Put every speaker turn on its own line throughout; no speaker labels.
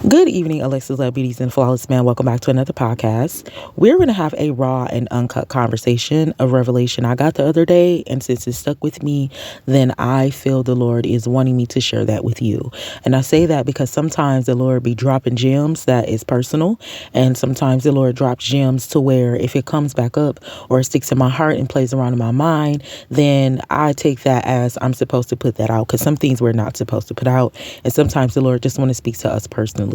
Good evening, Alexus, Love Beauties, and Flawless Man. Welcome back to another podcast. We're going to have a raw and uncut conversation of revelation I got the other day. And since it stuck with me, then I feel the Lord is wanting me to share that with you. And I say that because sometimes the Lord be dropping gems that is personal. And sometimes the Lord drops gems to where if it comes back up or it sticks in my heart and plays around in my mind, then I take that as I'm supposed to put that out. Because some things we're not supposed to put out. And sometimes the Lord just want to speak to us personally.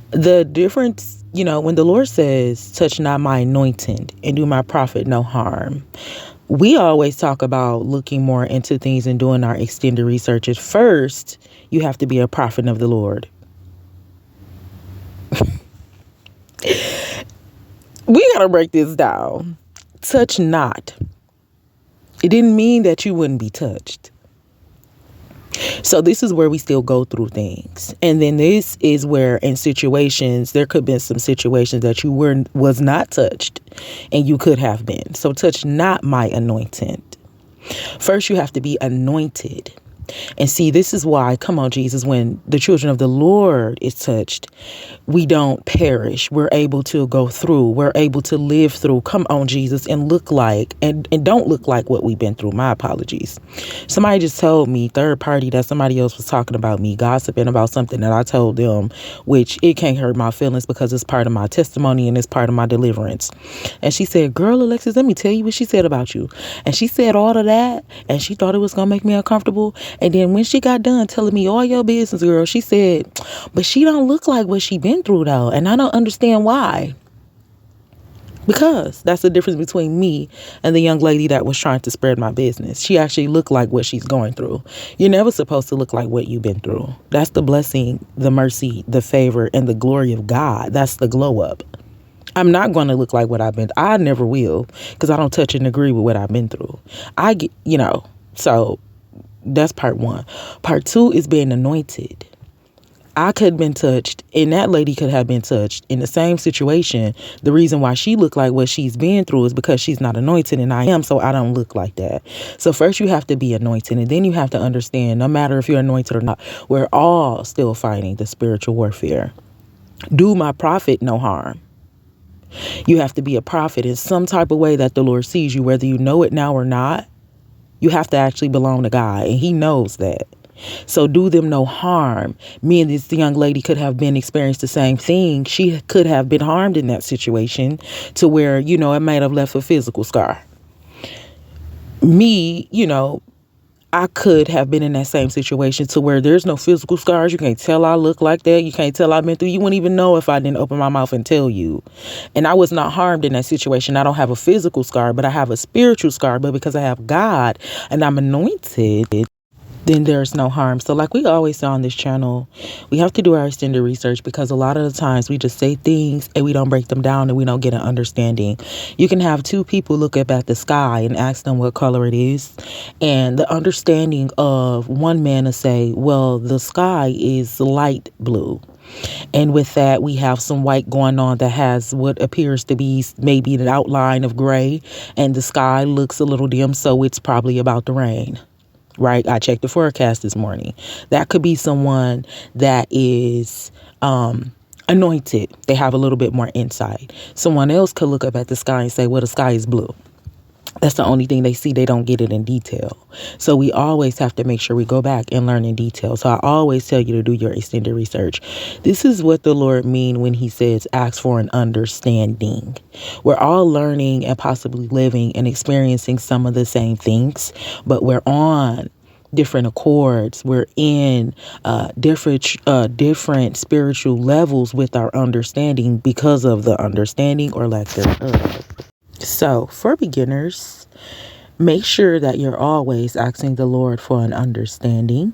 The difference, when the Lord says, touch not my anointed and do my prophet no harm, we always talk about looking more into things and doing our extended research. At first, you have to be a prophet of the Lord. We got to break this down. Touch not. It didn't mean that you wouldn't be touched. So this is where we still go through things. And then this is where in situations, there could have been some situations that you was not touched and you could have been. So touch not my anointed. First, you have to be anointed. And see, this is why, come on, Jesus, when the children of the Lord is touched, we don't perish. We're able to go through. We're able to live through. Come on, Jesus, and look like, and don't look like what we've been through. My apologies. Somebody just told me, third party, that somebody else was talking about me, gossiping about something that I told them, which it can't hurt my feelings because it's part of my testimony and it's part of my deliverance. And she said, girl, Alexis, let me tell you what she said about you. And she said all of that, and she thought it was going to make me uncomfortable. And then when she got done telling me all your business, girl, she said, but she don't look like what she been through, though. And I don't understand why. Because that's the difference between me and the young lady that was trying to spread my business. She actually looked like what she's going through. You're never supposed to look like what you've been through. That's the blessing, the mercy, the favor, and the glory of God. That's the glow up. I'm not going to look like what I've been. I never will, because I don't touch and agree with what I've been through. I get, so that's part one. Part two is being anointed. I could have been touched, and that lady could have been touched in the same situation. The reason why she looked like what she's been through is because she's not anointed, and I am, so I don't look like that. So first you have to be anointed, and then you have to understand, no matter if you're anointed or not, we're all still fighting the spiritual warfare. Do my prophet no harm. You have to be a prophet in some type of way that the Lord sees you, whether you know it now or not. You have to actually belong to God, and he knows that. So do them no harm. Me and this young lady could have been experienced the same thing. She could have been harmed in that situation to where, it might have left a physical scar. Me, I could have been in that same situation to where there's no physical scars. You can't tell I look like that. You can't tell I've been through. You wouldn't even know if I didn't open my mouth and tell you. And I was not harmed in that situation. I don't have a physical scar, but I have a spiritual scar. But because I have God and I'm anointed, then there's no harm. So like we always say on this channel, we have to do our extended research, because a lot of the times we just say things and we don't break them down and we don't get an understanding. You can have two people look up at the sky and ask them what color it is, and the understanding of one man to say, well, the sky is light blue. And with that, we have some white going on that has what appears to be maybe an outline of gray, and the sky looks a little dim, so it's probably about to rain. Right? I checked the forecast this morning. That could be someone that is anointed. They have a little bit more insight. Someone else could look up at the sky and say, well, the sky is blue. That's the only thing they see. They don't get it in detail. So we always have to make sure we go back and learn in detail. So I always tell you to do your extended research. This is what the Lord means when he says, ask for an understanding. We're all learning and possibly living and experiencing some of the same things, but we're on different accords. We're in different spiritual levels with our understanding because of the understanding or lack thereof. So for beginners, make sure that you're always asking the Lord for an understanding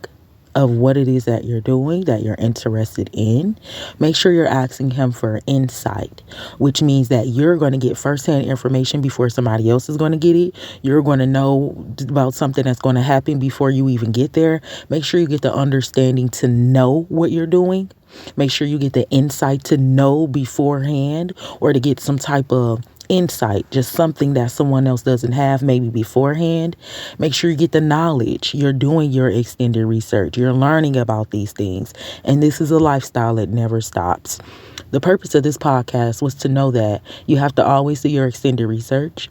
of what it is that you're doing, that you're interested in. Make sure you're asking him for insight, which means that you're going to get firsthand information before somebody else is going to get it. You're going to know about something that's going to happen before you even get there. Make sure you get the understanding to know what you're doing. Make sure you get the insight to know beforehand, or to get some type of insight, just something that someone else doesn't have maybe beforehand, make sure you get the knowledge. You're doing your extended research. You're learning about these things. And this is a lifestyle that never stops. The purpose of this podcast was to know that you have to always do your extended research.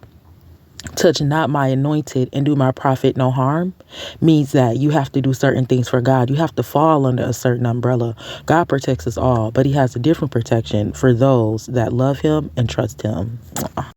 Touch not my anointed and do my prophet no harm means that you have to do certain things for God. You have to fall under a certain umbrella. God protects us all, but he has a different protection for those that love him and trust him.